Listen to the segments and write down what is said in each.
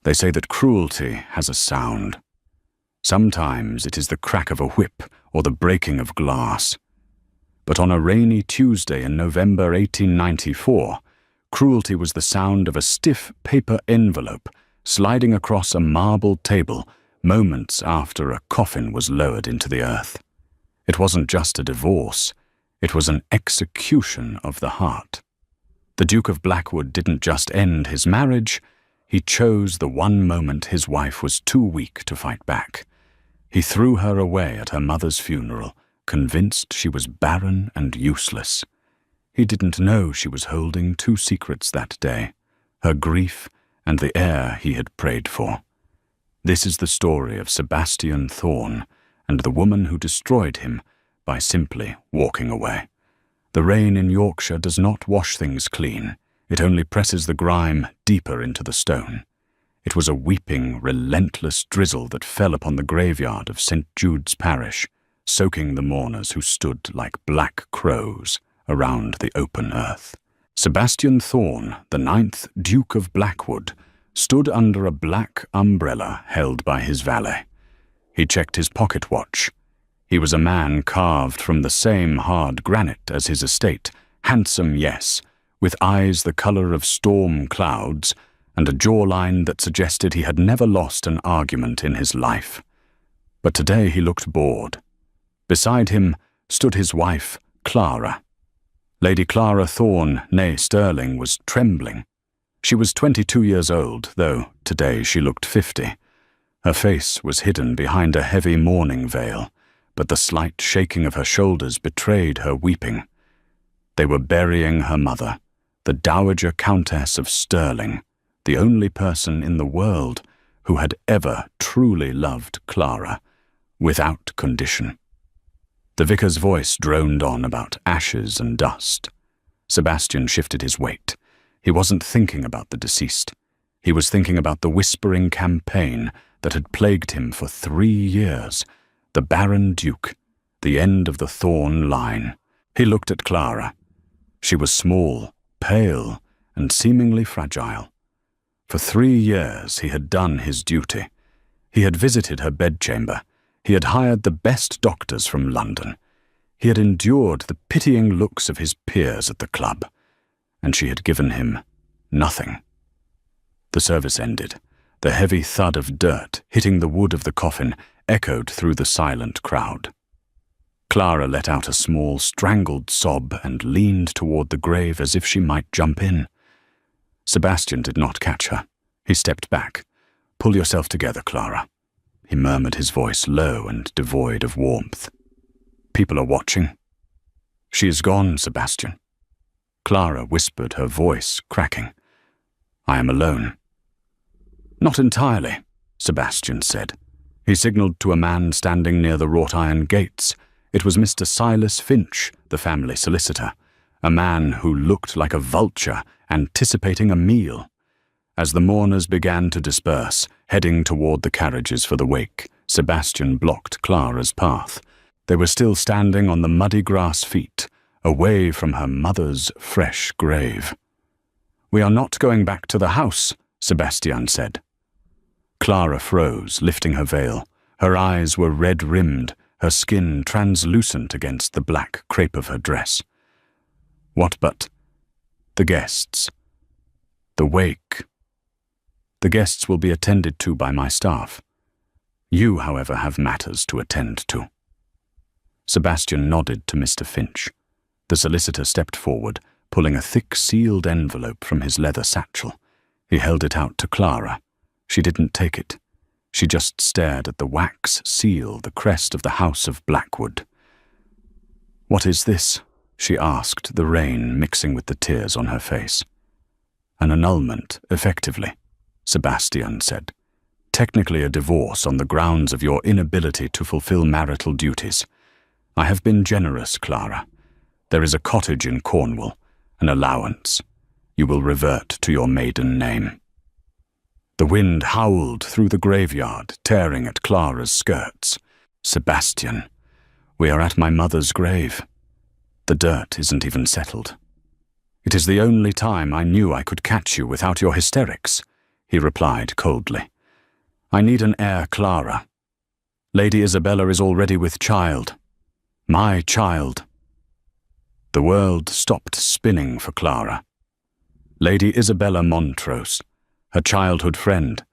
They say that cruelty has a sound. Sometimes it is the crack of a whip or the breaking of glass. But on a rainy Tuesday in November 1894, cruelty was the sound of a stiff paper envelope sliding across a marble table moments after a coffin was lowered into the earth. It wasn't just a divorce, it was an execution of the heart. The Duke of Blackwood didn't just end his marriage, he chose the one moment his wife was too weak to fight back. He threw her away at her mother's funeral, convinced she was barren and useless. He didn't know she was holding two secrets that day, her grief and the heir he had prayed for. This is the story of Sebastian Thorne and the woman who destroyed him by simply walking away. The rain in Yorkshire does not wash things clean. It only presses the grime deeper into the stone. It was a weeping, relentless drizzle that fell upon the graveyard of St. Jude's Parish, soaking the mourners who stood like black crows around the open earth. Sebastian Thorne, the 9th Duke of Blackwood, stood under a black umbrella held by his valet. He checked his pocket watch. He was a man carved from the same hard granite as his estate, handsome, yes, with eyes the color of storm clouds and a jawline that suggested he had never lost an argument in his life. But today he looked bored. Beside him stood his wife, Clara. Lady Clara Thorne, née Sterling, was trembling. She was 22 years old, though today she looked 50. Her face was hidden behind a heavy mourning veil, but the slight shaking of her shoulders betrayed her weeping. They were burying her mother, the Dowager Countess of Sterling, the only person in the world who had ever truly loved Clara, without condition. The vicar's voice droned on about ashes and dust. Sebastian shifted his weight. He wasn't thinking about the deceased. He was thinking about the whispering campaign that had plagued him for 3 years, the Baron Duke, the end of the Thorne line. He looked at Clara. She was small, pale, and seemingly fragile. For 3 years he had done his duty. He had visited her bedchamber. He had hired the best doctors from London. He had endured the pitying looks of his peers at the club. And she had given him nothing. The service ended. The heavy thud of dirt hitting the wood of the coffin echoed through the silent crowd. Clara let out a small, strangled sob and leaned toward the grave as if she might jump in. Sebastian did not catch her. He stepped back. "Pull yourself together, Clara," he murmured, his voice low and devoid of warmth. "People are watching." "She is gone, Sebastian." Clara whispered, her voice cracking. "I am alone." "Not entirely," Sebastian said. He signaled to a man standing near the wrought iron gates. It was Mr. Silas Finch, the family solicitor, a man who looked like a vulture anticipating a meal. As the mourners began to disperse, heading toward the carriages for the wake, Sebastian blocked Clara's path. They were still standing on the muddy grass feet, away from her mother's fresh grave. "We are not going back to the house," Sebastian said. Clara froze, lifting her veil. Her eyes were red-rimmed, her skin translucent against the black crepe of her dress. "What but the guests? The wake? The guests will be attended to by my staff. You, however, have matters to attend to." Sebastian nodded to Mr. Finch. The solicitor stepped forward, pulling a thick sealed envelope from his leather satchel. He held it out to Clara. She didn't take it. She just stared at the wax seal, the crest of the House of Blackwood. "What is this?" she asked, the rain mixing with the tears on her face. "An annulment, effectively," Sebastian said. "Technically a divorce on the grounds of your inability to fulfill marital duties. I have been generous, Clara. There is a cottage in Cornwall, an allowance. You will revert to your maiden name." The wind howled through the graveyard, tearing at Clara's skirts. "Sebastian, we are at my mother's grave. The dirt isn't even settled. It is the only time I knew I could catch you without your hysterics," he replied coldly. "I need an heir, Clara. Lady Isabella is already with child. My child." The world stopped spinning for Clara. Lady Isabella Montrose, her childhood friend,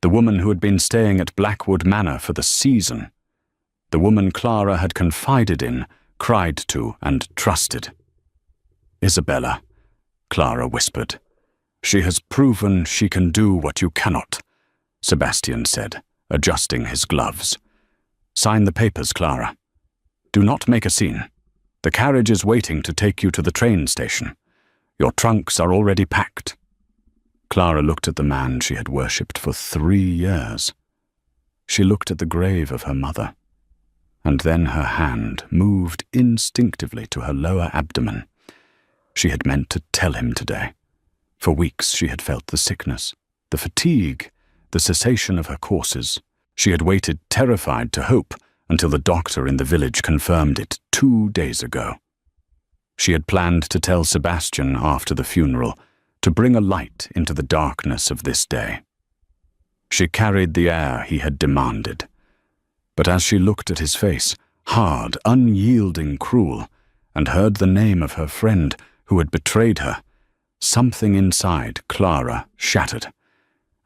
the woman who had been staying at Blackwood Manor for the season, the woman Clara had confided in, cried to, and trusted. "Isabella," Clara whispered. "She has proven she can do what you cannot," Sebastian said, adjusting his gloves. "Sign the papers, Clara. Do not make a scene. The carriage is waiting to take you to the train station. Your trunks are already packed." Clara looked at the man she had worshipped for 3 years. She looked at the grave of her mother, and then her hand moved instinctively to her lower abdomen. She had meant to tell him today. For weeks she had felt the sickness, the fatigue, the cessation of her courses. She had waited terrified to hope until the doctor in the village confirmed it 2 days ago. She had planned to tell Sebastian after the funeral, to bring a light into the darkness of this day. She carried the air he had demanded. But as she looked at his face, hard, unyielding, cruel, and heard the name of her friend who had betrayed her, something inside Clara shattered,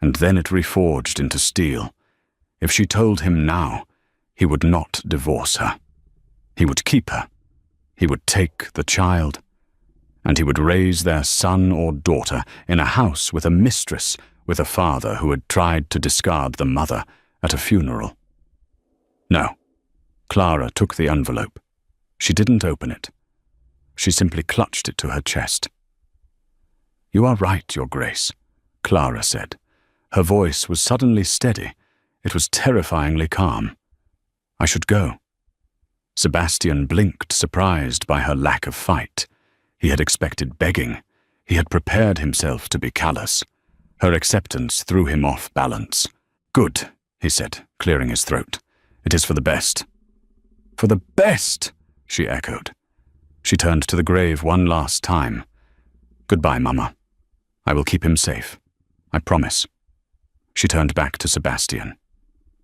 and then it reforged into steel. If she told him now, he would not divorce her. He would keep her. He would take the child, and he would raise their son or daughter in a house with a mistress, with a father who had tried to discard the mother at a funeral. No. Clara took the envelope. She didn't open it. She simply clutched it to her chest. "You are right, Your Grace," Clara said. Her voice was suddenly steady. It was terrifyingly calm. "I should go." Sebastian blinked, surprised by her lack of fight. He had expected begging. He had prepared himself to be callous. Her acceptance threw him off balance. "Good," he said, clearing his throat. "It is for the best." "For the best," she echoed. She turned to the grave one last time. "Goodbye, Mama. I will keep him safe. I promise." She turned back to Sebastian.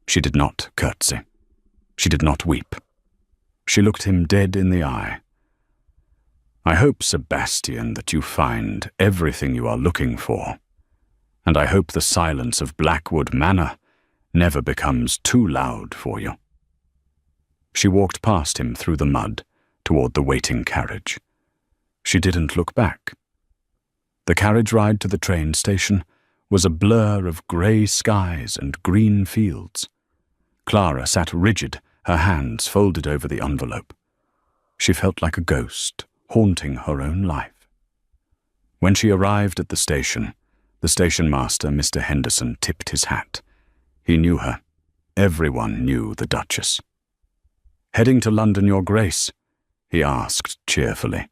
She did not curtsy. She did not weep. She looked him dead in the eye. "I hope, Sebastian, that you find everything you are looking for, and I hope the silence of Blackwood Manor never becomes too loud for you." She walked past him through the mud toward the waiting carriage. She didn't look back. The carriage ride to the train station was a blur of grey skies and green fields. Clara sat rigid, her hands folded over the envelope. She felt like a ghost, haunting her own life. When she arrived at the station master, Mr. Henderson, tipped his hat. He knew her. Everyone knew the Duchess. "Heading to London, Your Grace?" he asked cheerfully.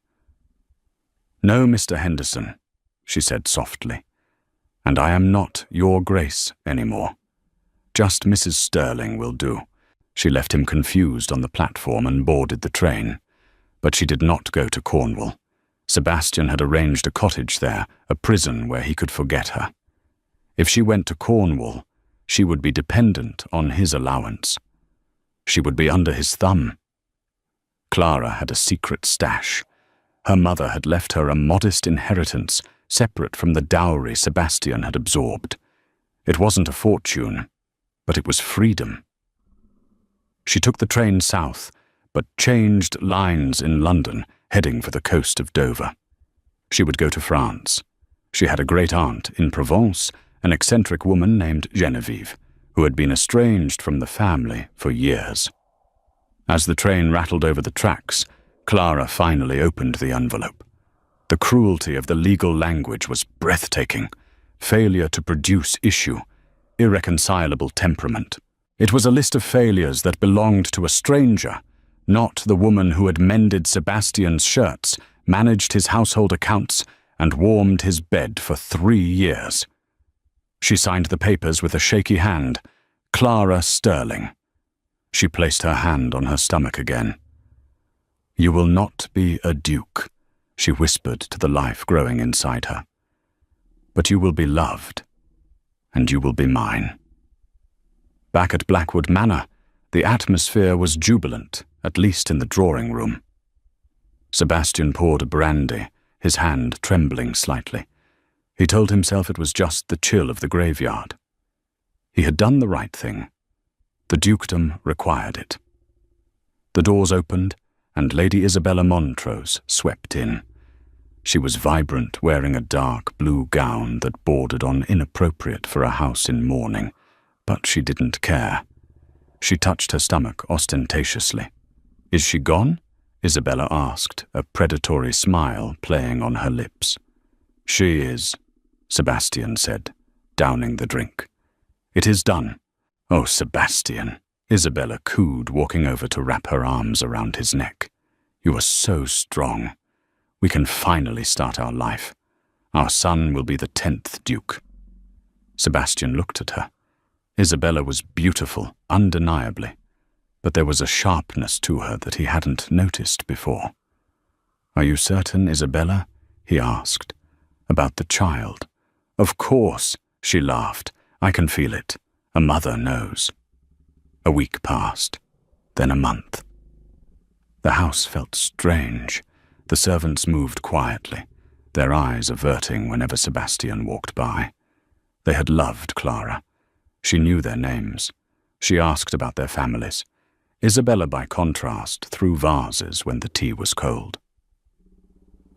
"No, Mr. Henderson," she said softly. "And I am not Your Grace anymore. Just Mrs. Sterling will do." She left him confused on the platform and boarded the train. But she did not go to Cornwall. Sebastian had arranged a cottage there, a prison where he could forget her. If she went to Cornwall, she would be dependent on his allowance. She would be under his thumb. Clara had a secret stash. Her mother had left her a modest inheritance, separate from the dowry Sebastian had absorbed. It wasn't a fortune, but it was freedom. She took the train south, but changed lines in London, heading for the coast of Dover. She would go to France. She had a great aunt in Provence, an eccentric woman named Genevieve, who had been estranged from the family for years. As the train rattled over the tracks, Clara finally opened the envelope. The cruelty of the legal language was breathtaking. Failure to produce issue, irreconcilable temperament. It was a list of failures that belonged to a stranger, not the woman who had mended Sebastian's shirts, managed his household accounts, and warmed his bed for 3 years. She signed the papers with a shaky hand. Clara Sterling. She placed her hand on her stomach again. "You will not be a duke," she whispered to the life growing inside her. "But you will be loved. and you will be mine." Back at Blackwood Manor, the atmosphere was jubilant, at least in the drawing room. Sebastian poured a brandy, his hand trembling slightly. He told himself it was just the chill of the graveyard. He had done the right thing. The dukedom required it. The doors opened, and Lady Isabella Montrose swept in. She was vibrant, wearing a dark blue gown that bordered on inappropriate for a house in mourning, but she didn't care. She touched her stomach ostentatiously. "Is she gone?" Isabella asked, a predatory smile playing on her lips. "She is," Sebastian said, downing the drink. "It is done." "Oh, Sebastian," Isabella cooed, walking over to wrap her arms around his neck. "You are so strong. We can finally start our life. Our son will be the 10th Duke." Sebastian looked at her. Isabella was beautiful, undeniably, but there was a sharpness to her that he hadn't noticed before. "Are you certain, Isabella?" he asked. "About the child?" "Of course," she laughed. "I can feel it. A mother knows." A week passed, then a month. The house felt strange. The servants moved quietly, their eyes averting whenever Sebastian walked by. They had loved Clara. She knew their names. She asked about their families. Isabella, by contrast, threw vases when the tea was cold.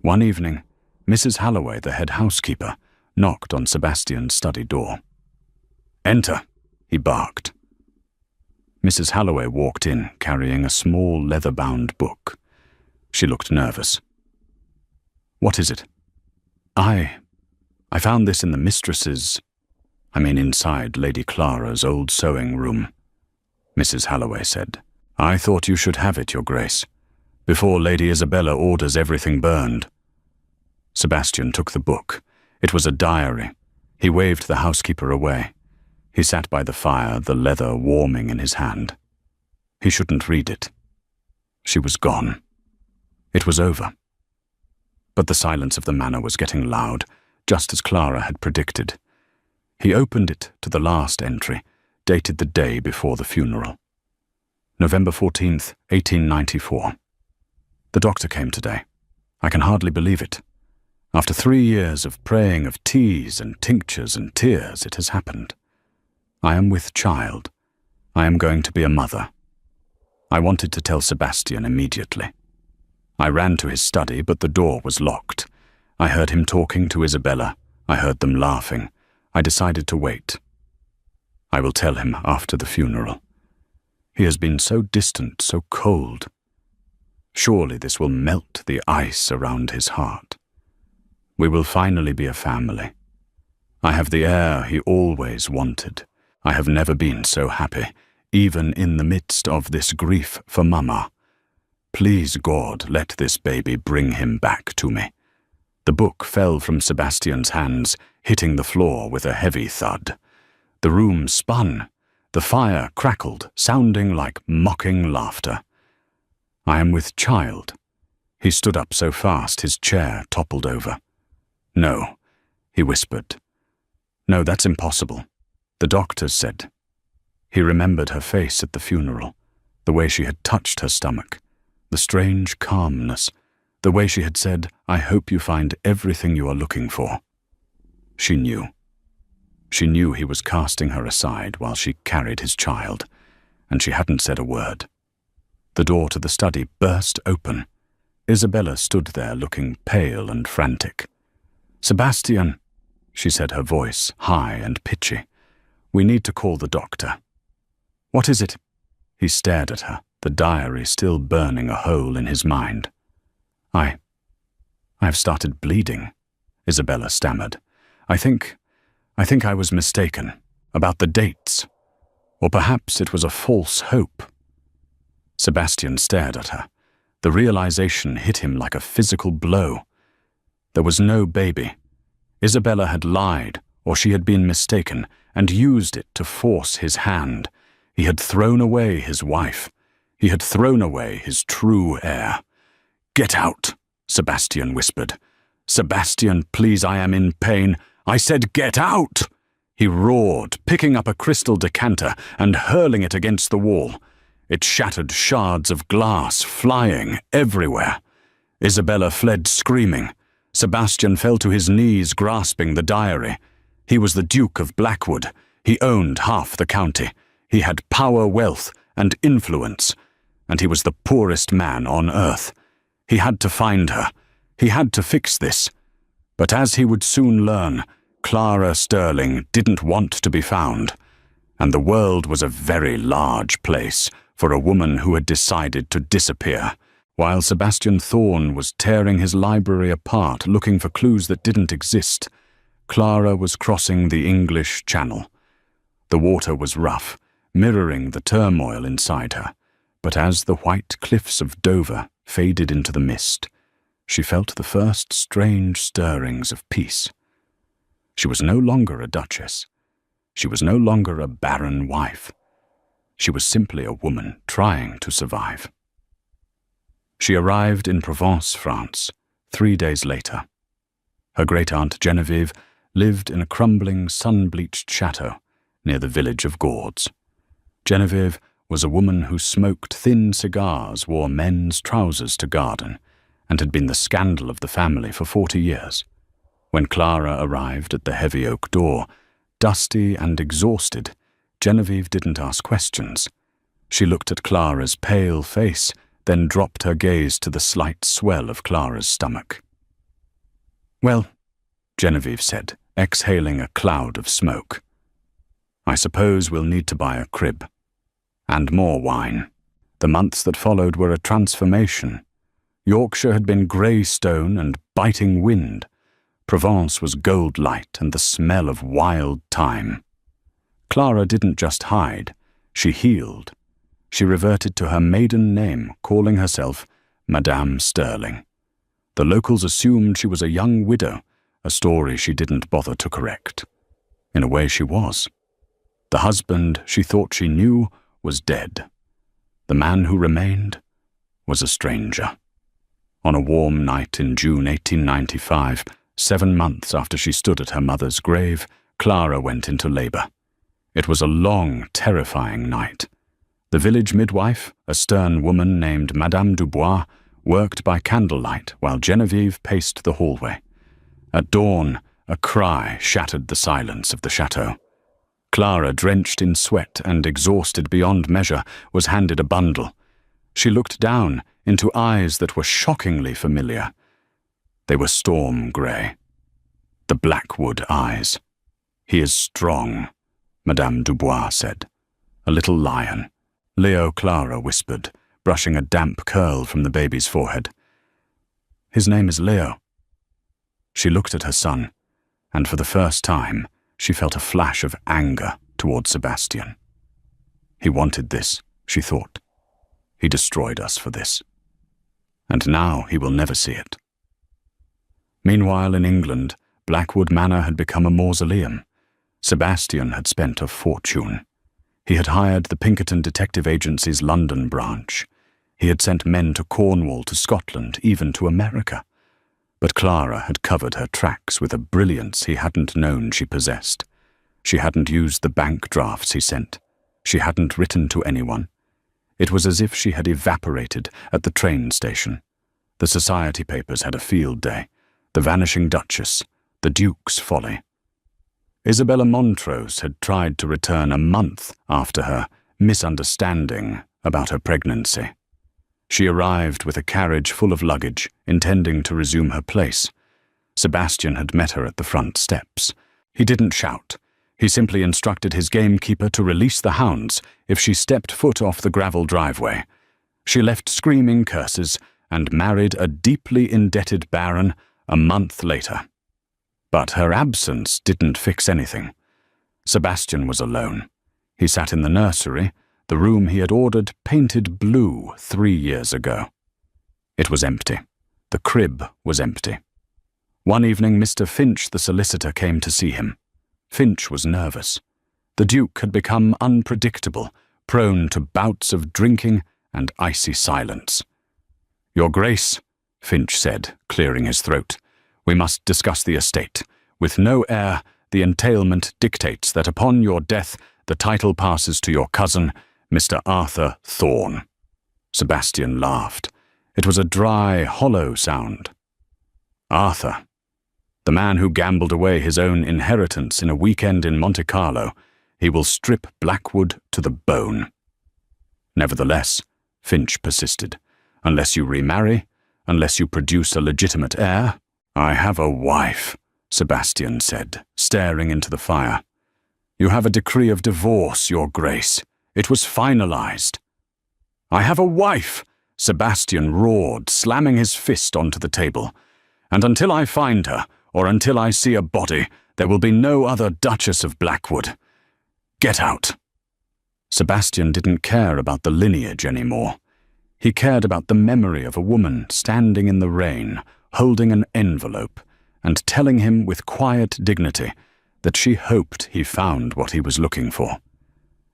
One evening, Mrs. Halloway, the head housekeeper, knocked on Sebastian's study door. "Enter," he barked. Mrs. Halloway walked in, carrying a small leather-bound book. She looked nervous. "What is it?" I found this in the inside Lady Clara's old sewing room," Mrs. Halloway said. "I thought you should have it, Your Grace, before Lady Isabella orders everything burned." Sebastian took the book. It was a diary. He waved the housekeeper away. He sat by the fire, the leather warming in his hand. He shouldn't read it. She was gone. It was over. But the silence of the manor was getting loud, just as Clara had predicted. He opened it to the last entry, dated the day before the funeral. November 14th, 1894. "The doctor came today. I can hardly believe it. After 3 years of praying, of teas and tinctures and tears, it has happened. I am with child. I am going to be a mother. I wanted to tell Sebastian immediately. I ran to his study, but the door was locked. I heard him talking to Isabella. I heard them laughing. I decided to wait. I will tell him after the funeral. He has been so distant, so cold. Surely this will melt the ice around his heart. We will finally be a family. I have the heir he always wanted. I have never been so happy, even in the midst of this grief for Mama. Please, God, let this baby bring him back to me." The book fell from Sebastian's hands, hitting the floor with a heavy thud. The room spun. The fire crackled, sounding like mocking laughter. "I am with child." He stood up so fast his chair toppled over. "No," he whispered. "No, that's impossible. The doctors said." He remembered her face at the funeral, the way she had touched her stomach, the strange calmness, the way she had said, "I hope you find everything you are looking for." She knew. She knew he was casting her aside while she carried his child, and she hadn't said a word. The door to the study burst open. Isabella stood there looking pale and frantic. "Sebastian," she said, her voice high and pitchy. "We need to call the doctor." "What is it?" He stared at her, the diary still burning a hole in his mind. I have started bleeding," Isabella stammered. I think I was mistaken about the dates. Or perhaps it was a false hope." Sebastian stared at her. The realization hit him like a physical blow. There was no baby. Isabella had lied, or she had been mistaken, and used it to force his hand. He had thrown away his wife. He had thrown away his true heir. "Get out," Sebastian whispered. "Sebastian, please, I am in pain. I said get out!" He roared, picking up a crystal decanter and hurling it against the wall. It shattered shards of glass, flying everywhere. Isabella fled screaming. Sebastian fell to his knees, grasping the diary. He was the Duke of Blackwood. He owned half the county. He had power, wealth, and influence. And he was the poorest man on earth. He had to find her. He had to fix this. But as he would soon learn, Clara Sterling didn't want to be found. And the world was a very large place for a woman who had decided to disappear. While Sebastian Thorne was tearing his library apart, looking for clues that didn't exist, Clara was crossing the English Channel. The water was rough, mirroring the turmoil inside her, but as the white cliffs of Dover faded into the mist, she felt the first strange stirrings of peace. She was no longer a duchess. She was no longer a barren wife. She was simply a woman trying to survive. She arrived in Provence, France, 3 days later. Her great-aunt Genevieve lived in a crumbling, sun-bleached chateau near the village of Gordes. Genevieve was a woman who smoked thin cigars, wore men's trousers to garden, and had been the scandal of the family for 40 years. When Clara arrived at the heavy oak door, dusty and exhausted, Genevieve didn't ask questions. She looked at Clara's pale face, then dropped her gaze to the slight swell of Clara's stomach. "Well," Genevieve said, exhaling a cloud of smoke, "I suppose we'll need to buy a crib. And more wine." The months that followed were a transformation. Yorkshire had been grey stone and biting wind. Provence was gold light and the smell of wild thyme. Clara didn't just hide, she healed. She reverted to her maiden name, calling herself Madame Sterling. The locals assumed she was a young widow, a story she didn't bother to correct. In a way, she was. The husband she thought she knew was dead. The man who remained was a stranger. On a warm night in June 1895, 7 months after she stood at her mother's grave, Clara went into labor. It was a long, terrifying night. The village midwife, a stern woman named Madame Dubois, worked by candlelight while Genevieve paced the hallway. At dawn, a cry shattered the silence of the chateau. Clara, drenched in sweat and exhausted beyond measure, was handed a bundle. She looked down into eyes that were shockingly familiar. They were storm grey. The Blackwood eyes. "He is strong," Madame Dubois said. "A little lion." Leo, Clara whispered, brushing a damp curl from the baby's forehead. "His name is Leo." She looked at her son, and for the first time, she felt a flash of anger towards Sebastian. He wanted this, she thought. He destroyed us for this. And now he will never see it. Meanwhile, in England, Blackwood Manor had become a mausoleum. Sebastian had spent a fortune. He had hired the Pinkerton Detective Agency's London branch. He had sent men to Cornwall, to Scotland, even to America. But Clara had covered her tracks with a brilliance he hadn't known she possessed. She hadn't used the bank drafts he sent. She hadn't written to anyone. It was as if she had evaporated at the train station. The society papers had a field day. The Vanishing Duchess, the Duke's Folly. Isabella Montrose had tried to return a month after her misunderstanding about her pregnancy. She arrived with a carriage full of luggage, intending to resume her place. Sebastian had met her at the front steps. He didn't shout. He simply instructed his gamekeeper to release the hounds if she stepped foot off the gravel driveway. She left screaming curses and married a deeply indebted baron a month later. But her absence didn't fix anything. Sebastian was alone. He sat in the nursery, the room he had ordered painted blue 3 years ago. It was empty. The crib was empty. One evening, Mr. Finch, the solicitor, came to see him. Finch was nervous. The Duke had become unpredictable, prone to bouts of drinking and icy silence. "Your Grace," Finch said, clearing his throat, "we must discuss the estate. With no heir, the entailment dictates that upon your death the title passes to your cousin, Mr. Arthur Thorne." Sebastian laughed. It was a dry, hollow sound. Arthur, the man who gambled away his own inheritance in a weekend in Monte Carlo, he will strip Blackwood to the bone. Nevertheless, Finch persisted, unless you remarry, unless you produce a legitimate heir. "I have a wife," Sebastian said, staring into the fire. "You have a decree of divorce, Your Grace. It was finalized." "I have a wife," Sebastian roared, slamming his fist onto the table. "And until I find her, or until I see a body, there will be no other Duchess of Blackwood. Get out." Sebastian didn't care about the lineage anymore. He cared about the memory of a woman standing in the rain, holding an envelope, and telling him with quiet dignity that she hoped he found what he was looking for.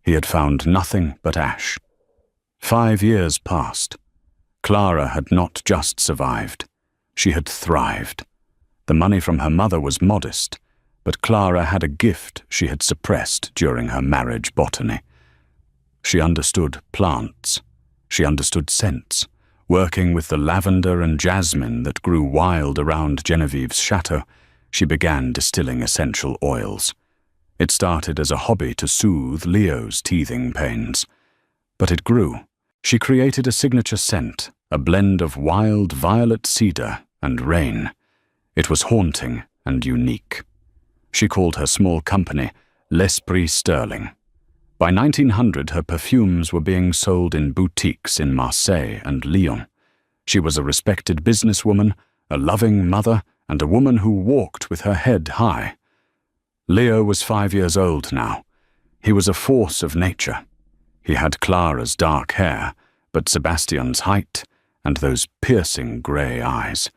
He had found nothing but ash. 5 years passed. Clara had not just survived. She had thrived. The money from her mother was modest, but Clara had a gift she had suppressed during her marriage botany. She understood plants. She understood scents, working with the lavender and jasmine that grew wild around Genevieve's chateau. She began distilling essential oils. It started as a hobby to soothe Leo's teething pains. But it grew. She created a signature scent, a blend of wild violet cedar and rain. It was haunting and unique. She called her small company L'Esprit Sterling. By 1900, her perfumes were being sold in boutiques in Marseille and Lyon. She was a respected businesswoman, a loving mother, and a woman who walked with her head high. Leo was 5 years old now. He was a force of nature. He had Clara's dark hair, but Sebastian's height and those piercing grey eyes.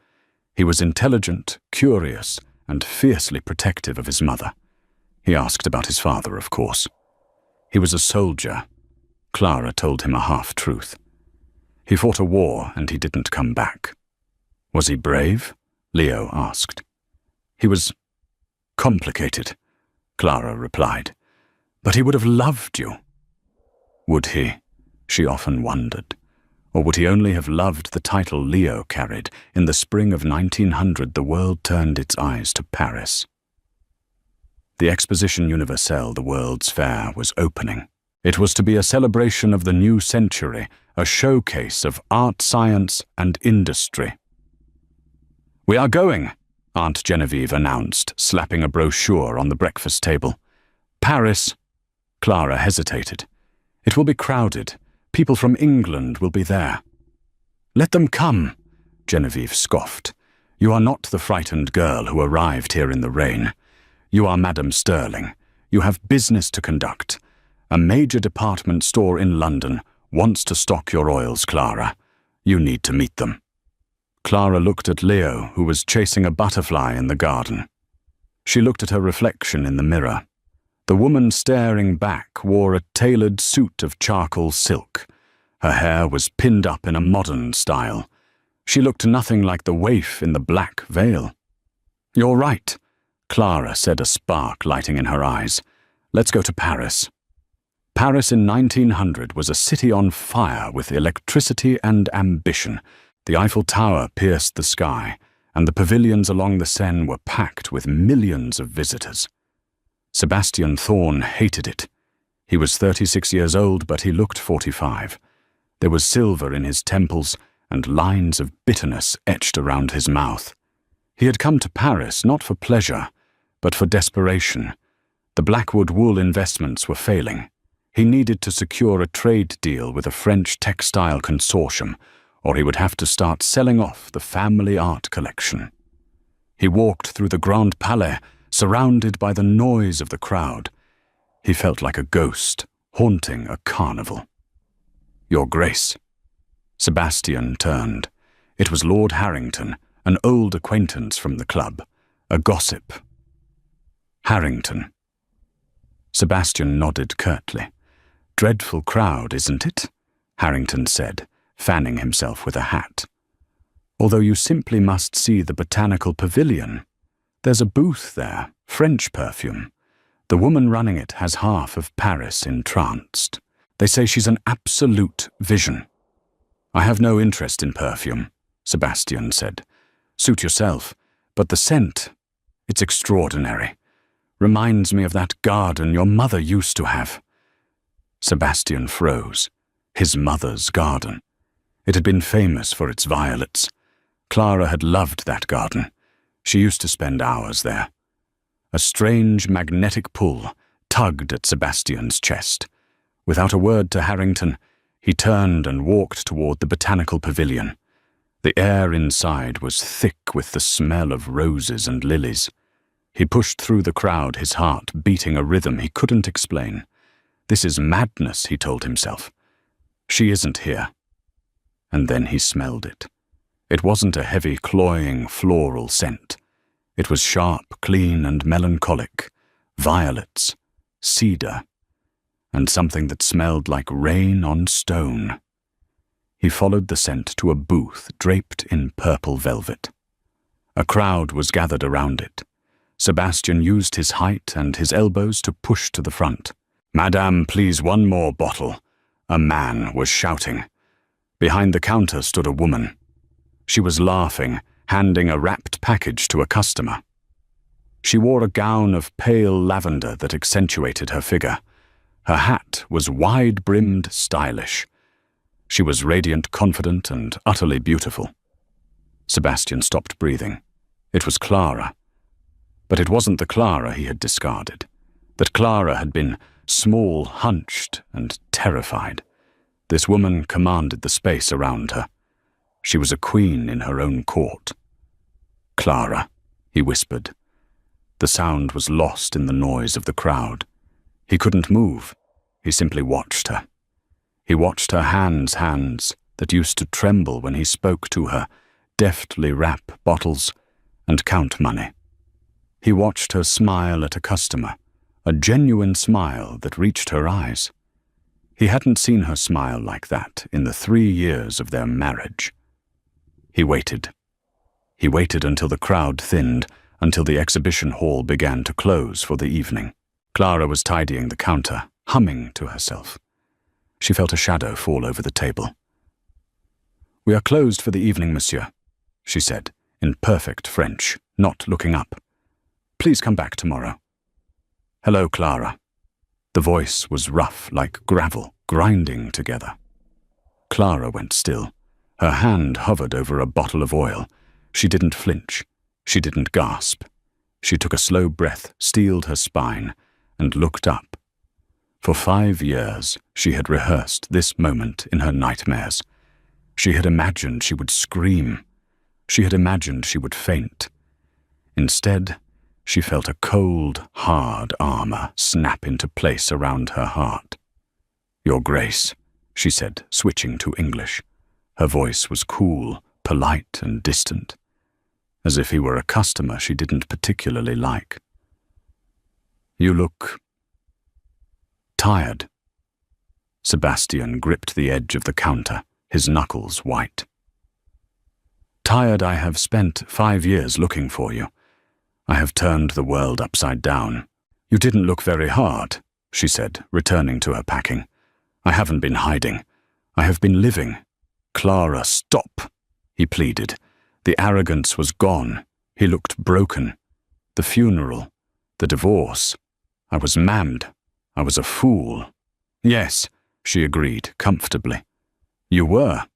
He was intelligent, curious, and fiercely protective of his mother. He asked about his father, of course. He was a soldier. Clara told him a half-truth. He fought a war and he didn't come back. Was he brave? Leo asked. He was complicated, Clara replied. But he would have loved you. Would he? She often wondered. Or would he only have loved the title Leo carried? In the spring of 1900, the world turned its eyes to Paris. The Exposition Universelle, the World's Fair, was opening. It was to be a celebration of the new century, a showcase of art, science, and industry. "We are going," Aunt Genevieve announced, slapping a brochure on the breakfast table. "Paris." Clara hesitated. "It will be crowded. People from England will be there." "Let them come," Genevieve scoffed. "You are not the frightened girl who arrived here in the rain. You are Madame Sterling. You have business to conduct. A major department store in London wants to stock your oils, Clara. You need to meet them." Clara looked at Leo, who was chasing a butterfly in the garden. She looked at her reflection in the mirror. The woman staring back wore a tailored suit of charcoal silk. Her hair was pinned up in a modern style. She looked nothing like the waif in the black veil. "You're right," Clara said, a spark lighting in her eyes. "Let's go to Paris." Paris in 1900 was a city on fire with electricity and ambition. The Eiffel Tower pierced the sky, and the pavilions along the Seine were packed with millions of visitors. Sebastian Thorne hated it. He was 36 years old, but he looked 45. There was silver in his temples and lines of bitterness etched around his mouth. He had come to Paris not for pleasure, but for desperation. The Blackwood wool investments were failing. He needed to secure a trade deal with a French textile consortium, or he would have to start selling off the family art collection. He walked through the Grand Palais, surrounded by the noise of the crowd. He felt like a ghost, haunting a carnival. "Your Grace." Sebastian turned. It was Lord Harrington, an old acquaintance from the club, a gossip. "Harrington." Sebastian nodded curtly. "Dreadful crowd, isn't it?" Harrington said, fanning himself with a hat. "Although you simply must see the Botanical Pavilion. There's a booth there French perfume. The woman running it has half of Paris entranced. They say she's an absolute vision. I have no interest in perfume, Sebastian said. Suit yourself, but the scent, it's extraordinary. Reminds me of that garden your mother used to have. Sebastian froze. His mother's garden. It had been famous for its violets. Clara had loved that garden. She used to spend hours there. A strange magnetic pull tugged at Sebastian's chest. Without a word to Harrington, he turned and walked toward the botanical pavilion. The air inside was thick with the smell of roses and lilies. He pushed through the crowd, his heart beating a rhythm he couldn't explain. This is madness, he told himself. She isn't here. And then he smelled it. It wasn't a heavy, cloying, floral scent. It was sharp, clean, and melancholic. Violets, cedar, and something that smelled like rain on stone. He followed the scent to a booth draped in purple velvet. A crowd was gathered around it. Sebastian used his height and his elbows to push to the front. "Madame, please, one more bottle," a man was shouting. Behind the counter stood a woman. She was laughing, handing a wrapped package to a customer. She wore a gown of pale lavender that accentuated her figure. Her hat was wide-brimmed, stylish. She was radiant, confident, and utterly beautiful. Sebastian stopped breathing. It was Clara. But it wasn't the Clara he had discarded. That Clara had been small, hunched, and terrified. This woman commanded the space around her. She was a queen in her own court. "Clara," he whispered. The sound was lost in the noise of the crowd. He couldn't move. He simply watched her. He watched her hands that used to tremble when he spoke to her, deftly wrap bottles and count money. He watched her smile at a customer, a genuine smile that reached her eyes. He hadn't seen her smile like that in the 3 years of their marriage. He waited. He waited until the crowd thinned, until the exhibition hall began to close for the evening. Clara was tidying the counter, humming to herself. She felt a shadow fall over the table. "We are closed for the evening, monsieur," she said, in perfect French, not looking up. "Please come back tomorrow." "Hello, Clara." The voice was rough, like gravel, grinding together. Clara went still. Her hand hovered over a bottle of oil. She didn't flinch. She didn't gasp. She took a slow breath, steeled her spine, and looked up. For 5 years, she had rehearsed this moment in her nightmares. She had imagined she would scream. She had imagined she would faint. Instead, she felt a cold, hard armor snap into place around her heart. "Your Grace," she said, switching to English. Her voice was cool, polite, and distant, as if he were a customer she didn't particularly like. "You look tired." Sebastian gripped the edge of the counter, his knuckles white. "Tired. I have spent 5 years looking for you. I have turned the world upside down." "You didn't look very hard," she said, returning to her packing. "I haven't been hiding. I have been living." "Clara, stop," he pleaded. The arrogance was gone. He looked broken. The funeral, the divorce. I was mammed. I was a fool. "Yes," she agreed, comfortably. "You were."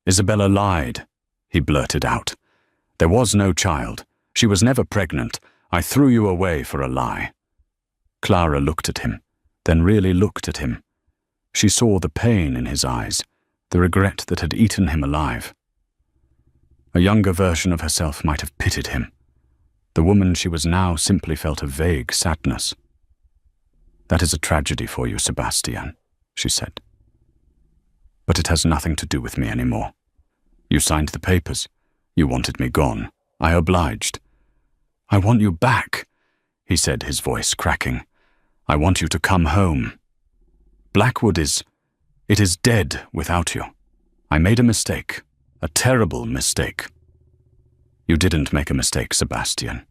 "Isabella lied," he blurted out. "There was no child. She was never pregnant. I threw you away for a lie." Clara looked at him, then really looked at him. She saw the pain in his eyes, the regret that had eaten him alive. A younger version of herself might have pitied him. The woman she was now simply felt a vague sadness. "That is a tragedy for you, Sebastian," she said. "But it has nothing to do with me anymore. You signed the papers. You wanted me gone. I obliged." "I want you back," he said, his voice cracking. "I want you to come home. Blackwood it is dead without you. I made a mistake, a terrible mistake." "You didn't make a mistake, Sebastian.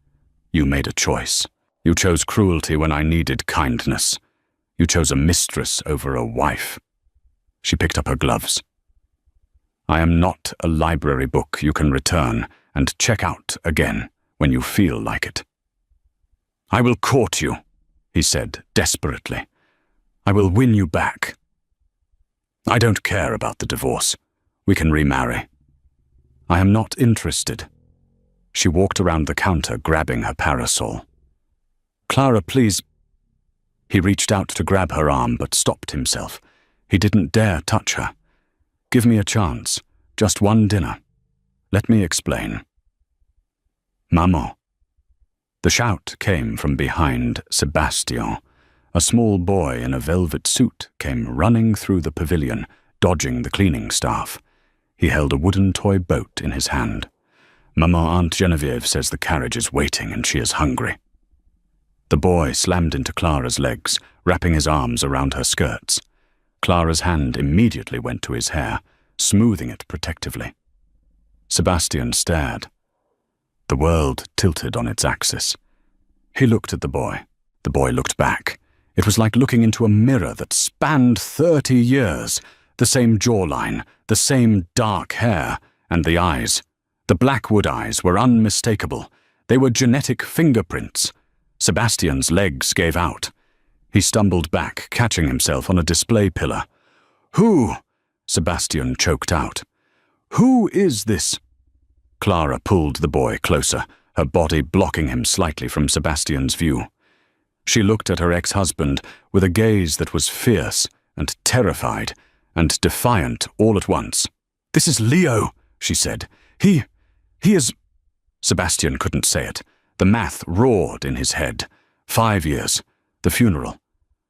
You made a choice. You chose cruelty when I needed kindness. You chose a mistress over a wife." She picked up her gloves. "I am not a library book you can return and check out again when you feel like it." "I will court you," he said desperately. "I will win you back. I don't care about the divorce. We can remarry. I am not interested." She walked around the counter, grabbing her parasol. "Clara, please." He reached out to grab her arm, but stopped himself. He didn't dare touch her. "Give me a chance. Just one dinner. Let me explain." "Maman." The shout came from behind Sebastian. A small boy in a velvet suit came running through the pavilion, dodging the cleaning staff. He held a wooden toy boat in his hand. "Maman, Aunt Genevieve says the carriage is waiting and she is hungry." The boy slammed into Clara's legs, wrapping his arms around her skirts. Clara's hand immediately went to his hair, smoothing it protectively. Sebastian stared. The world tilted on its axis. He looked at the boy. The boy looked back. It was like looking into a mirror that spanned 30 years. The same jawline, the same dark hair, and the eyes. The Blackwood eyes were unmistakable. They were genetic fingerprints. Sebastian's legs gave out. He stumbled back, catching himself on a display pillar. "Who?" Sebastian choked out. "Who is this?" Clara pulled the boy closer, her body blocking him slightly from Sebastian's view. She looked at her ex-husband with a gaze that was fierce and terrified and defiant all at once. "This is Leo," she said. He is—" Sebastian couldn't say it. The math roared in his head. 5 years. The funeral.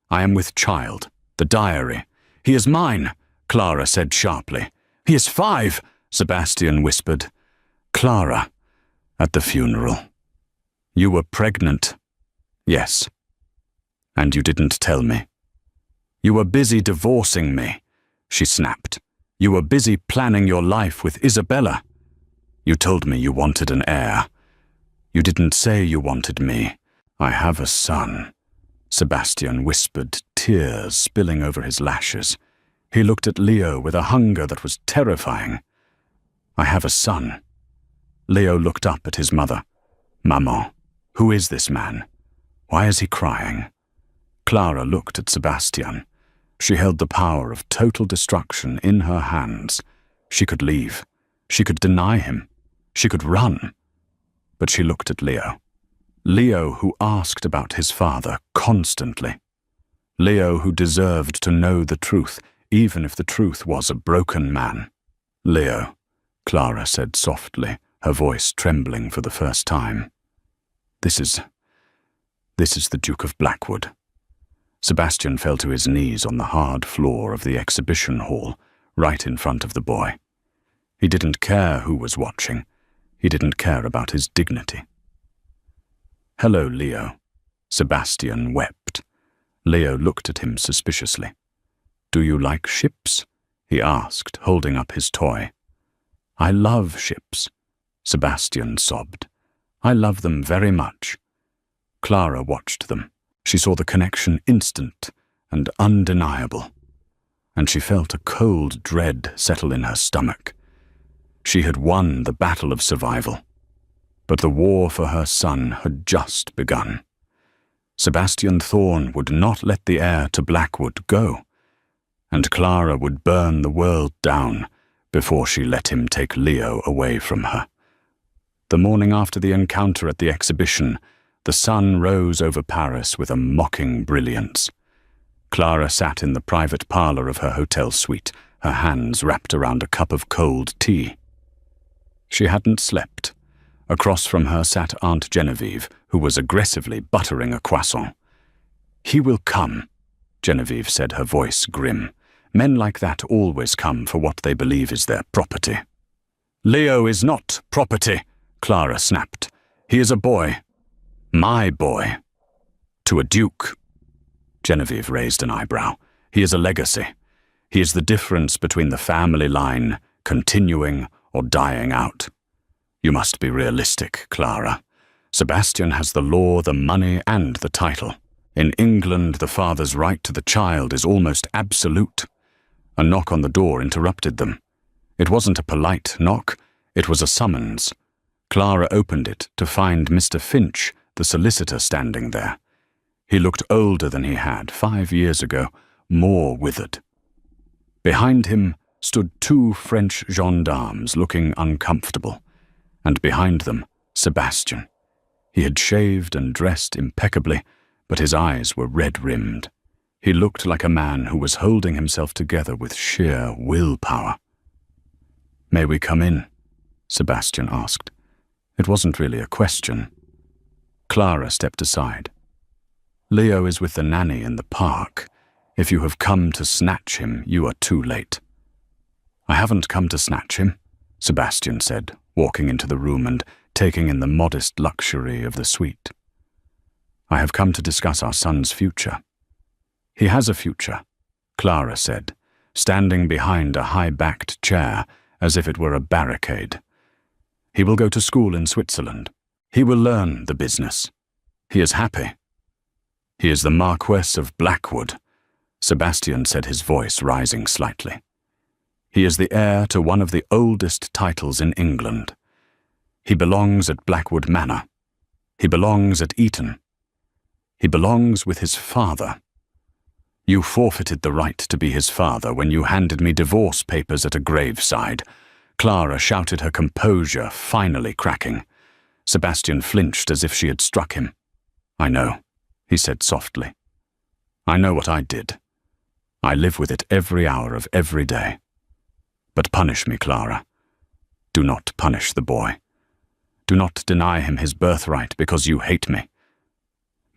"I am with child. The diary. He is mine," Clara said sharply. "He is 5, Sebastian whispered. "Clara, at the funeral. You were pregnant." "Yes." "And you didn't tell me." "You were busy divorcing me," she snapped. "You were busy planning your life with Isabella. You told me you wanted an heir. You didn't say you wanted me. I have a son," Sebastian whispered, tears spilling over his lashes. He looked at Leo with a hunger that was terrifying. "I have a son." Leo looked up at his mother. "Maman, who is this man? Why is he crying?" Clara looked at Sebastian. She held the power of total destruction in her hands. She could leave. She could deny him. She could run. But she looked at Leo. Leo, who asked about his father constantly. Leo, who deserved to know the truth, even if the truth was a broken man. "Leo," Clara said softly, her voice trembling for the first time. This is the Duke of Blackwood." Sebastian fell to his knees on the hard floor of the exhibition hall, right in front of the boy. He didn't care who was watching. He didn't care about his dignity. "Hello, Leo." Sebastian wept. Leo looked at him suspiciously. "Do you like ships?" he asked, holding up his toy. "I love ships," Sebastian sobbed. "I love them very much." Clara watched them. She saw the connection instant and undeniable, and she felt a cold dread settle in her stomach. She had won the battle of survival, but the war for her son had just begun. Sebastian Thorne would not let the heir to Blackwood go, and Clara would burn the world down before she let him take Leo away from her. The morning after the encounter at the exhibition, the sun rose over Paris with a mocking brilliance. Clara sat in the private parlor of her hotel suite, her hands wrapped around a cup of cold tea. She hadn't slept. Across from her sat Aunt Genevieve, who was aggressively buttering a croissant. "He will come," Genevieve said, her voice grim. "Men like that always come for what they believe is their property." "Leo is not property," Clara snapped. "He is a boy. My boy. To a duke." Genevieve raised an eyebrow. "He is a legacy. He is the difference between the family line continuing or dying out. You must be realistic, Clara. Sebastian has the law, the money, and the title. In England, the father's right to the child is almost absolute. A knock on the door interrupted them. It wasn't a polite knock, it was a summons. Clara opened it to find Mr. Finch, the solicitor, standing there. He looked older than he had 5 years ago, more withered. Behind him stood 2 French gendarmes looking uncomfortable, and behind them, Sebastian. He had shaved and dressed impeccably, but his eyes were red-rimmed. He looked like a man who was holding himself together with sheer willpower. "May we come in?" Sebastian asked. It wasn't really a question. Clara stepped aside. "Leo is with the nanny in the park. If you have come to snatch him, you are too late." "I haven't come to snatch him," Sebastian said, walking into the room and taking in the modest luxury of the suite. "I have come to discuss our son's future." "He has a future," Clara said, standing behind a high-backed chair as if it were a barricade. "He will go to school in Switzerland. He will learn the business. He is happy. He is the Marquess of Blackwood," Sebastian said, his voice rising slightly. "He is the heir to one of the oldest titles in England. He belongs at Blackwood Manor. He belongs at Eton. He belongs with his father. You forfeited the right to be his father when you handed me divorce papers at a graveside." Clara shouted, her composure finally cracking. Sebastian flinched as if she had struck him. "I know," he said softly. "I know what I did. I live with it every hour of every day. But punish me, Clara. Do not punish the boy. Do not deny him his birthright because you hate me."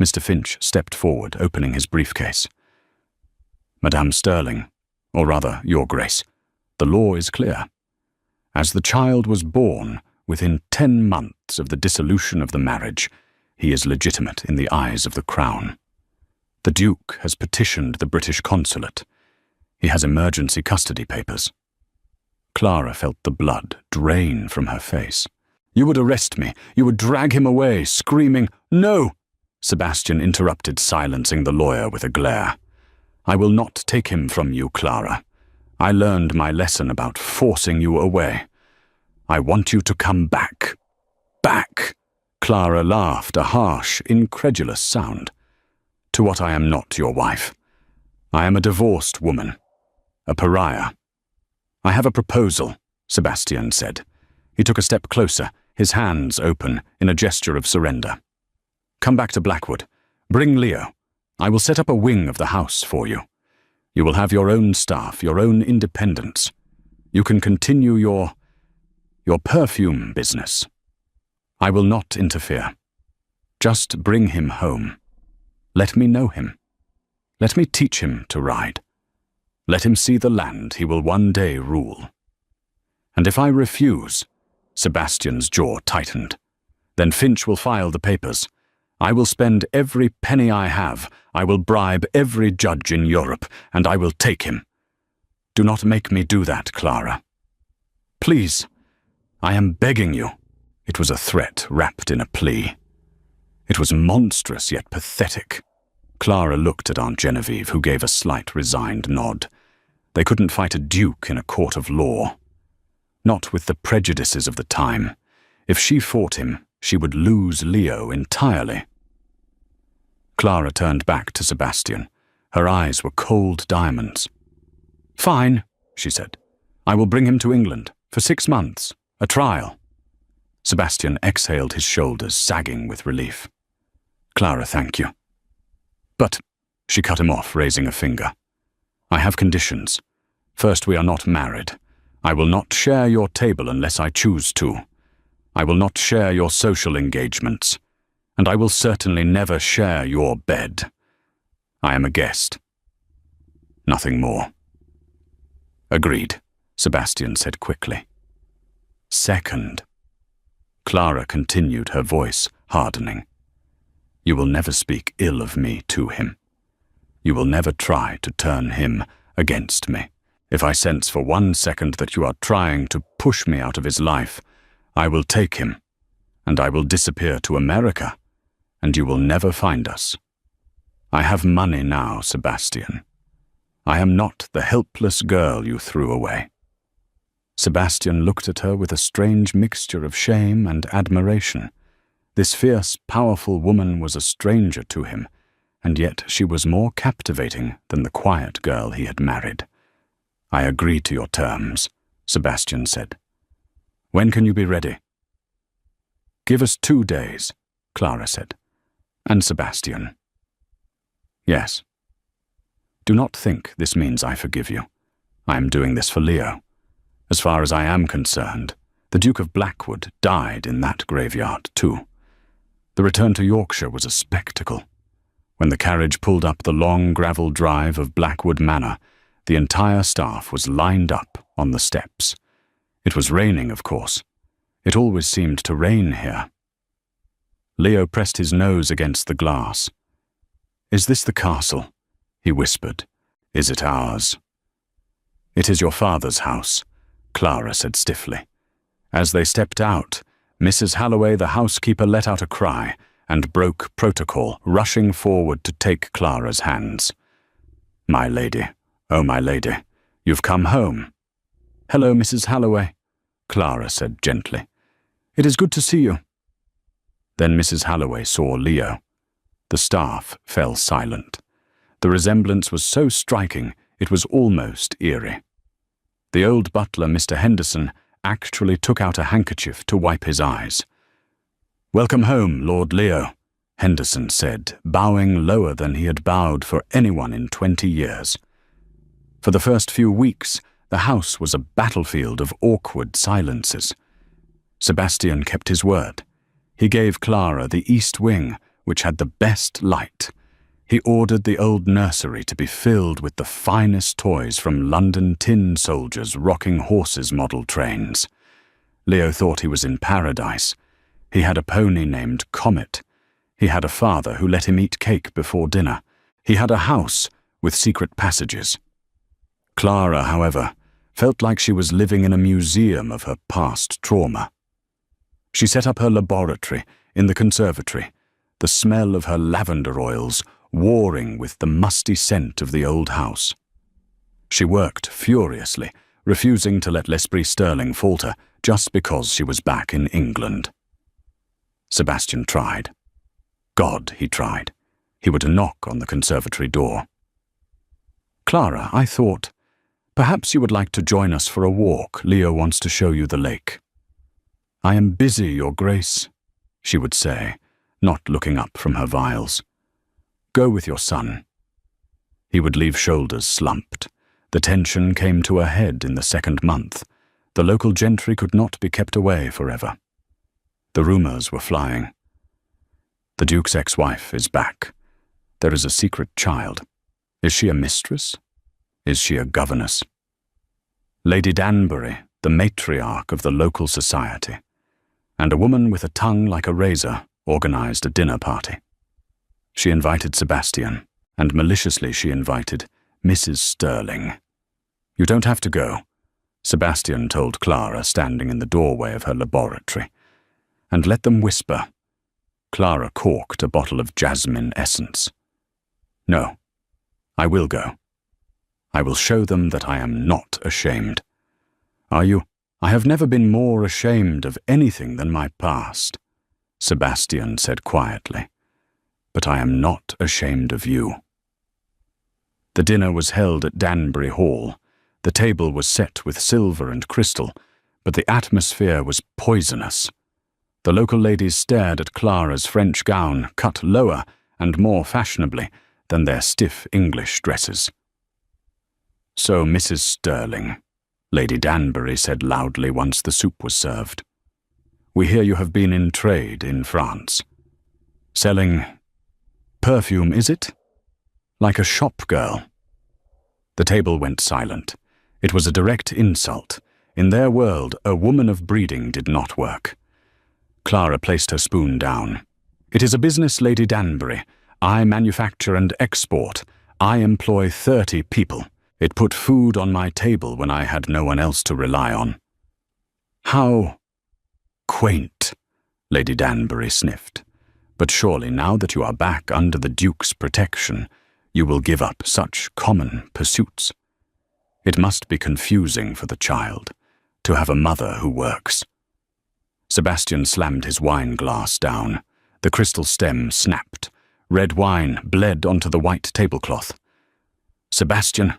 Mr. Finch stepped forward, opening his briefcase. "Madame Sterling, or rather, Your Grace, the law is clear. As the child was born, within 10 months of the dissolution of the marriage, he is legitimate in the eyes of the Crown. The Duke has petitioned the British consulate. He has emergency custody papers." Clara felt the blood drain from her face. "You would arrest me. You would drag him away, screaming, 'No!'" Sebastian interrupted, silencing the lawyer with a glare. "I will not take him from you, Clara. I learned my lesson about forcing you away. I want you to come back. Back!" Clara laughed, a harsh, incredulous sound. "To what I am not your wife. I am a divorced woman. A pariah." "I have a proposal," Sebastian said. He took a step closer, his hands open in a gesture of surrender. "Come back to Blackwood. Bring Leo. I will set up a wing of the house for you. You will have your own staff, your own independence. You can continue your perfume business. I will not interfere. Just bring him home. Let me know him. Let me teach him to ride. Let him see the land he will one day rule. And if I refuse," Sebastian's jaw tightened, "then Finch will file the papers. I will spend every penny I have. I will bribe every judge in Europe, and I will take him. Do not make me do that, Clara. Please, I am begging you." It was a threat wrapped in a plea. It was monstrous yet pathetic. Clara looked at Aunt Genevieve, who gave a slight resigned nod. They couldn't fight a duke in a court of law. Not with the prejudices of the time. If she fought him, she would lose Leo entirely. Clara turned back to Sebastian. Her eyes were cold diamonds. "Fine," she said. "I will bring him to England for 6 months. A trial." Sebastian exhaled, his shoulders sagging with relief. "Clara, thank you." "But," she cut him off, raising a finger. "I have conditions. First, we are not married. I will not share your table unless I choose to. I will not share your social engagements. And I will certainly never share your bed. I am a guest. Nothing more." "Agreed," Sebastian said quickly. "Second," Clara continued, her voice hardening, "you will never speak ill of me to him. You will never try to turn him against me. If I sense for 1 second that you are trying to push me out of his life, I will take him. and I will disappear to America, and you will never find us. I have money now, Sebastian. I am not the helpless girl you threw away." Sebastian looked at her with a strange mixture of shame and admiration. This fierce, powerful woman was a stranger to him, and yet she was more captivating than the quiet girl he had married. "I agree to your terms," Sebastian said. "When can you be ready?" "Give us 2 days," Clara said. "And Sebastian?" "Yes." "Do not think this means I forgive you. I am doing this for Leo. As far as I am concerned, the Duke of Blackwood died in that graveyard too. The return to Yorkshire was a spectacle. When the carriage pulled up the long gravel drive of Blackwood Manor, the entire staff was lined up on the steps. It was raining, of course. It always seemed to rain here." Leo pressed his nose against the glass. "Is this the castle?" he whispered. "Is it ours?" "It is your father's house," Clara said stiffly. As they stepped out, Mrs. Halloway, the housekeeper, let out a cry and broke protocol, rushing forward to take Clara's hands. "My lady, oh my lady, you've come home." "Hello, Mrs. Halloway," Clara said gently. "It is good to see you." Then Mrs. Halloway saw Leo. The staff fell silent. The resemblance was so striking it was almost eerie. The old butler, Mr. Henderson, actually took out a handkerchief to wipe his eyes. "Welcome home, Lord Leo," Henderson said, bowing lower than he had bowed for anyone in 20 years. For the first few weeks, the house was a battlefield of awkward silences. Sebastian kept his word. He gave Clara the east wing, which had the best light. He ordered the old nursery to be filled with the finest toys from London tin soldiers' rocking horses model trains. Leo thought he was in paradise. He had a pony named Comet. He had a father who let him eat cake before dinner. He had a house with secret passages. Clara, however, felt like she was living in a museum of her past trauma. She set up her laboratory in the conservatory, the smell of her lavender oils warring with the musty scent of the old house. She worked furiously, refusing to let l'esprit Sterling falter just because she was back in England. Sebastian tried. God, he tried. He would knock on the conservatory door. "Clara, I thought, perhaps you would like to join us for a walk. Leo wants to show you the lake." "I am busy, Your Grace," she would say, not looking up from her vials. "Go with your son." He would leave shoulders slumped. The tension came to a head in the 2nd month. The local gentry could not be kept away forever. The rumors were flying. The Duke's ex-wife is back. There is a secret child. Is she a mistress? Is she a governess? Lady Danbury, the matriarch of the local society, and a woman with a tongue like a razor, organized a dinner party. She invited Sebastian, and maliciously she invited Mrs. Sterling. "You don't have to go," Sebastian told Clara, standing in the doorway of her laboratory. "And let them whisper." Clara corked a bottle of jasmine essence. "No, I will go. I will show them that I am not ashamed." "Are you?" "I have never been more ashamed of anything than my past," Sebastian said quietly. "But I am not ashamed of you." The dinner was held at Danbury Hall. The table was set with silver and crystal, but the atmosphere was poisonous. The local ladies stared at Clara's French gown, cut lower and more fashionably than their stiff English dresses. "So, Mrs. Sterling," Lady Danbury said loudly once the soup was served, "we hear you have been in trade in France. Selling perfume, is it? Like a shop girl." The table went silent. It was a direct insult. In their world, a woman of breeding did not work. Clara placed her spoon down. "It is a business, Lady Danbury. I manufacture and export. I employ 30 people. It put food on my table when I had no one else to rely on." "How quaint," Lady Danbury sniffed. "But surely now that you are back under the Duke's protection, you will give up such common pursuits. It must be confusing for the child to have a mother who works." Sebastian slammed his wine glass down. The crystal stem snapped. Red wine bled onto the white tablecloth. "Sebastian!"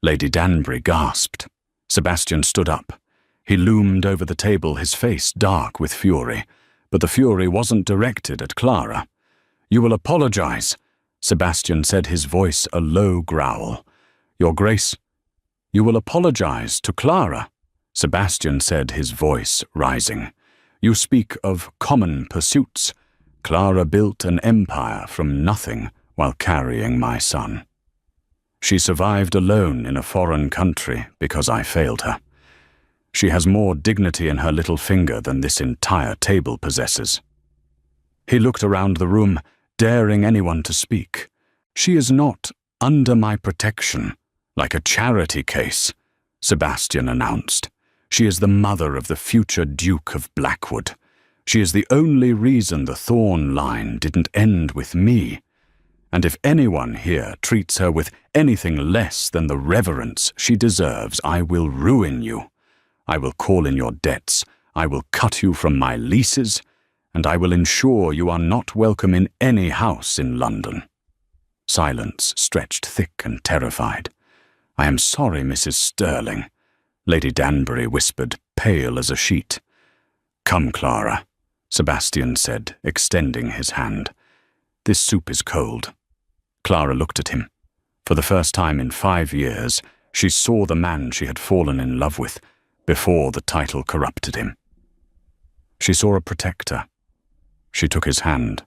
Lady Danbury gasped. Sebastian stood up. He loomed over the table, his face dark with fury. But the fury wasn't directed at Clara. "You will apologize," Sebastian said, his voice a low growl. "Your Grace, you will apologize to Clara," Sebastian said, his voice rising. "You speak of common pursuits. Clara built an empire from nothing while carrying my son. She survived alone in a foreign country because I failed her. She has more dignity in her little finger than this entire table possesses." He looked around the room, daring anyone to speak. "She is not under my protection, like a charity case," Sebastian announced. "She is the mother of the future Duke of Blackwood. She is the only reason the Thorn line didn't end with me. And if anyone here treats her with anything less than the reverence she deserves, I will ruin you. I will call in your debts, I will cut you from my leases, and I will ensure you are not welcome in any house in London." Silence stretched thick and terrified. "I am sorry, Mrs. Sterling," Lady Danbury whispered, pale as a sheet. "Come, Clara," Sebastian said, extending his hand. "This soup is cold." Clara looked at him. For the first time in 5 years, she saw the man she had fallen in love with before the title corrupted him. She saw a protector. She took his hand.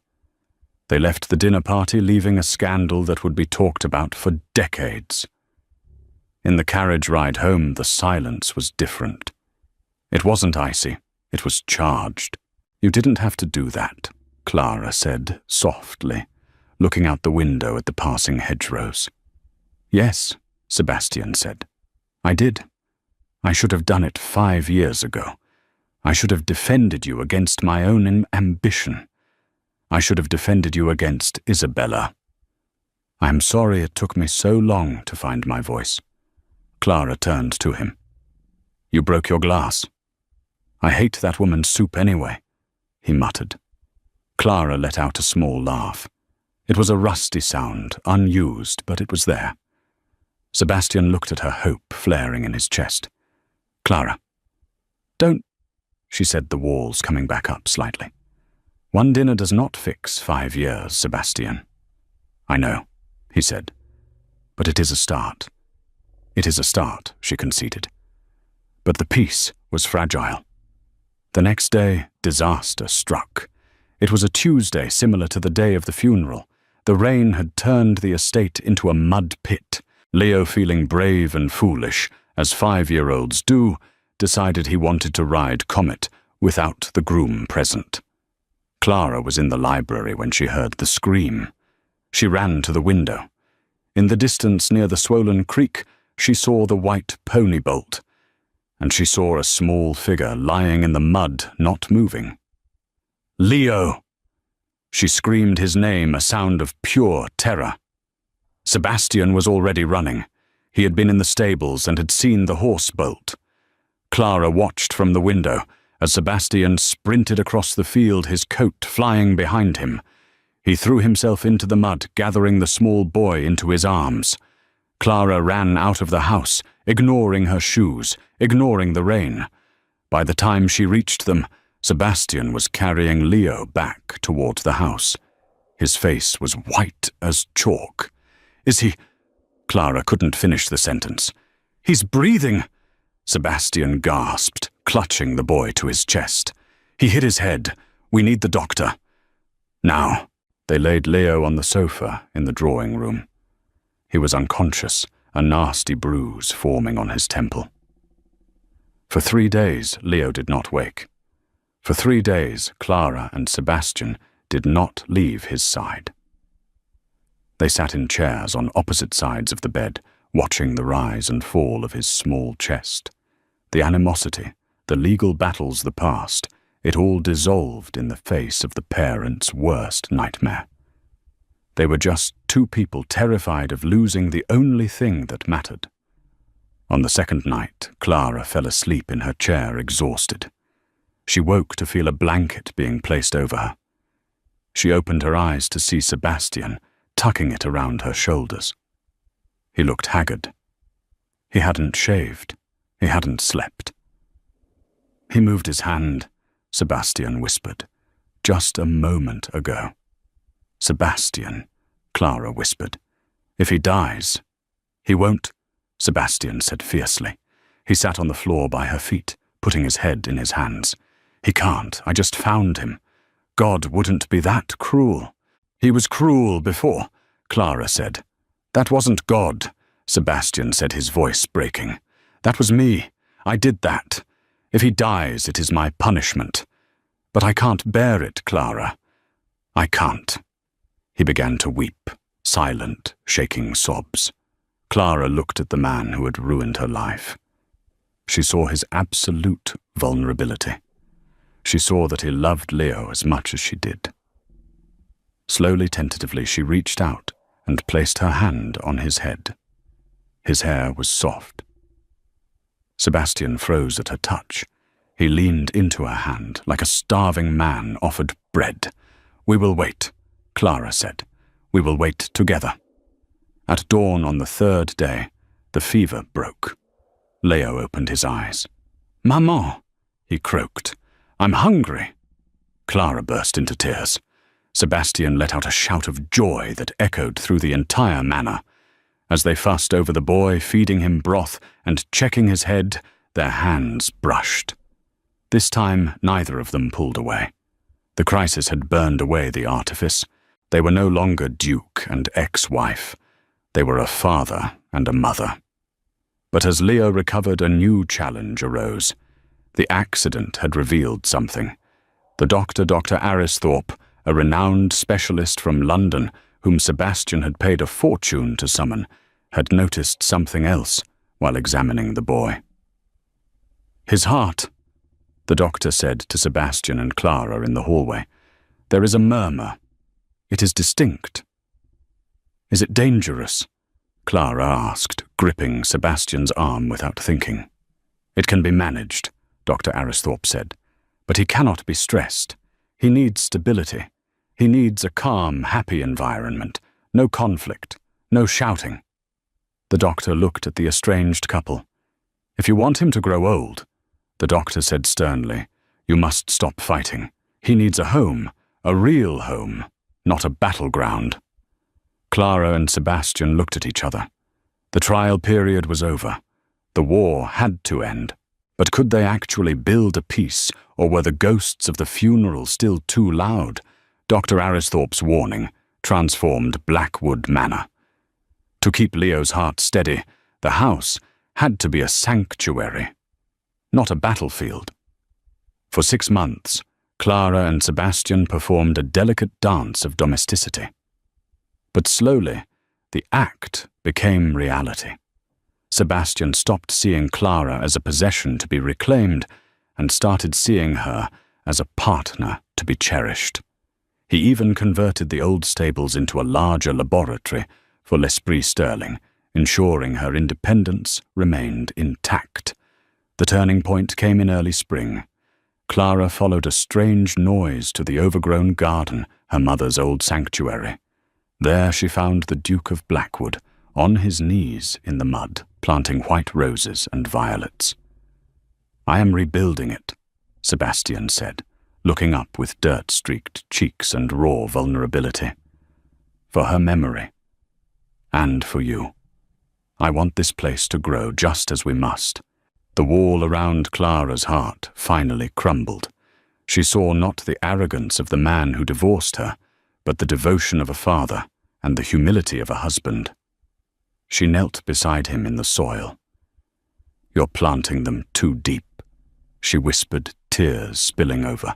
They left the dinner party, leaving a scandal that would be talked about for decades. In the carriage ride home, the silence was different. It wasn't icy, it was charged. "You didn't have to do that," Clara said softly, looking out the window at the passing hedgerows. "Yes," Sebastian said. "I did. I should have done it 5 years ago. I should have defended you against my own ambition. I should have defended you against Isabella. I am sorry it took me so long to find my voice." Clara turned to him. "You broke your glass." "I hate that woman's soup anyway," he muttered. Clara let out a small laugh. It was a rusty sound, unused, but it was there. Sebastian looked at her, hope flaring in his chest. "Clara, don't," she said, the walls coming back up slightly. "One dinner does not fix 5 years, Sebastian." "I know," he said, "but it is a start." "It is a start," she conceded. But the peace was fragile. The next day, disaster struck. It was a Tuesday similar to the day of the funeral. The rain had turned the estate into a mud pit. Leo, feeling brave and foolish, as 5-year-olds do, decided he wanted to ride Comet without the groom present. Clara was in the library when she heard the scream. She ran to the window. In the distance near the swollen creek, she saw the white pony bolt, and she saw a small figure lying in the mud, not moving. "Leo!" She screamed his name, a sound of pure terror. Sebastian was already running. He had been in the stables and had seen the horse bolt. Clara watched from the window as Sebastian sprinted across the field, his coat flying behind him. He threw himself into the mud, gathering the small boy into his arms. Clara ran out of the house, ignoring her shoes, ignoring the rain. By the time she reached them, Sebastian was carrying Leo back toward the house. His face was white as chalk. "Is he—" Clara couldn't finish the sentence. "He's breathing!" Sebastian gasped, clutching the boy to his chest. "He hit his head. We need the doctor." Now, they laid Leo on the sofa in the drawing room. He was unconscious, a nasty bruise forming on his temple. For 3 days, Leo did not wake. For 3 days, Clara and Sebastian did not leave his side. They sat in chairs on opposite sides of the bed, watching the rise and fall of his small chest. The animosity, the legal battles of the past, it all dissolved in the face of the parents' worst nightmare. They were just two people terrified of losing the only thing that mattered. On the second night, Clara fell asleep in her chair, exhausted. She woke to feel a blanket being placed over her. She opened her eyes to see Sebastian, tucking it around her shoulders. He looked haggard. He hadn't shaved. He hadn't slept. He moved his hand, Sebastian whispered. Just a moment ago. Sebastian, Clara whispered. If he dies, he won't, Sebastian said fiercely. He sat on the floor by her feet, putting his head in his hands. He can't. I just found him. God wouldn't be that cruel. He was cruel before, Clara said. That wasn't God, Sebastian said, his voice breaking. That was me. I did that. If he dies, it is my punishment. But I can't bear it, Clara. I can't. He began to weep, silent, shaking sobs. Clara looked at the man who had ruined her life. She saw his absolute vulnerability. She saw that he loved Leo as much as she did. Slowly, tentatively, she reached out and placed her hand on his head. His hair was soft. Sebastian froze at her touch. He leaned into her hand like a starving man offered bread. We will wait, Clara said. We will wait together. At dawn on the third day, the fever broke. Leo opened his eyes. Maman, he croaked. I'm hungry. Clara burst into tears. Sebastian let out a shout of joy that echoed through the entire manor. As they fussed over the boy, feeding him broth and checking his head, their hands brushed. This time, neither of them pulled away. The crisis had burned away the artifice. They were no longer duke and ex-wife. They were a father and a mother. But as Leo recovered, a new challenge arose. The accident had revealed something. The doctor, Dr. Aristhorpe, a renowned specialist from London, whom Sebastian had paid a fortune to summon, had noticed something else while examining the boy. His heart, the doctor said to Sebastian and Clara in the hallway. There is a murmur. It is distinct. Is it dangerous? Clara asked, gripping Sebastian's arm without thinking. It can be managed, Dr. Aristhorpe said, but he cannot be stressed. He needs stability. He needs a calm, happy environment, no conflict, no shouting. The doctor looked at the estranged couple. If you want him to grow old, the doctor said sternly, you must stop fighting. He needs a home, a real home, not a battleground. Clara and Sebastian looked at each other. The trial period was over. The war had to end. But could they actually build a peace, or were the ghosts of the funeral still too loud? Dr. Aristhorpe's warning transformed Blackwood Manor. To keep Leo's heart steady, the house had to be a sanctuary, not a battlefield. For 6 months, Clara and Sebastian performed a delicate dance of domesticity. But slowly, the act became reality. Sebastian stopped seeing Clara as a possession to be reclaimed and started seeing her as a partner to be cherished. He even converted the old stables into a larger laboratory for l'esprit sterling, ensuring her independence remained intact. The turning point came in early spring. Clara followed a strange noise to the overgrown garden, her mother's old sanctuary. There she found the Duke of Blackwood, on his knees in the mud, planting white roses and violets. I am rebuilding it, Sebastian said, looking up with dirt-streaked cheeks and raw vulnerability. For her memory. And for you. I want this place to grow just as we must. The wall around Clara's heart finally crumbled. She saw not the arrogance of the man who divorced her, but the devotion of a father and the humility of a husband. She knelt beside him in the soil. You're planting them too deep, she whispered, tears spilling over.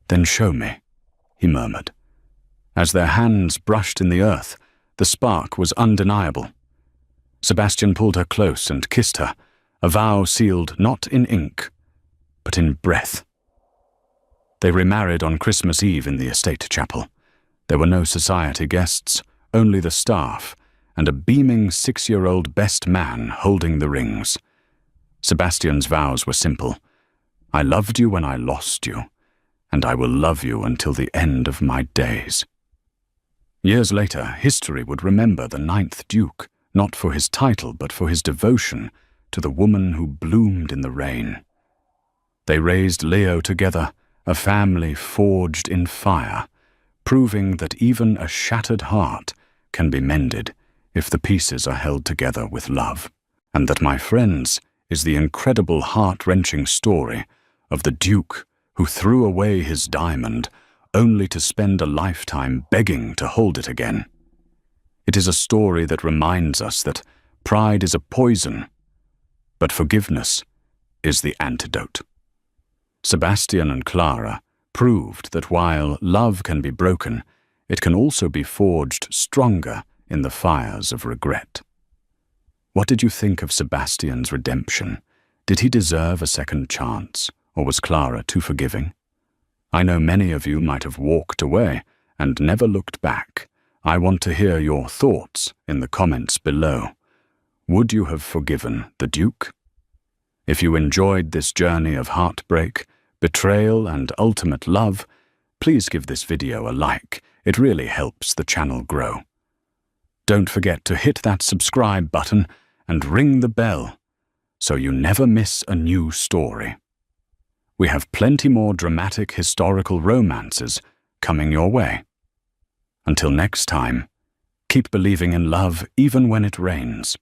Then show me, he murmured. As their hands brushed in the earth, the spark was undeniable. Sebastian pulled her close and kissed her, a vow sealed not in ink, but in breath. They remarried on Christmas Eve in the estate chapel. There were no society guests, only the staff, and a beaming 6-year-old best man holding the rings. Sebastian's vows were simple. I loved you when I lost you, and I will love you until the end of my days. Years later, history would remember the 9th Duke, not for his title but for his devotion to the woman who bloomed in the rain. They raised Leo together, a family forged in fire, proving that even a shattered heart can be mended if the pieces are held together with love. And that, my friends, is the incredible heart-wrenching story of the Duke who threw away his diamond only to spend a lifetime begging to hold it again. It is a story that reminds us that pride is a poison, but forgiveness is the antidote. Sebastian and Clara proved that while love can be broken, it can also be forged stronger in the fires of regret. What did you think of Sebastian's redemption? Did he deserve a second chance, or was Clara too forgiving? I know many of you might have walked away and never looked back. I want to hear your thoughts in the comments below. Would you have forgiven the Duke? If you enjoyed this journey of heartbreak, betrayal, and ultimate love, please give this video a like. It really helps the channel grow. Don't forget to hit that subscribe button and ring the bell so you never miss a new story. We have plenty more dramatic historical romances coming your way. Until next time, keep believing in love even when it rains.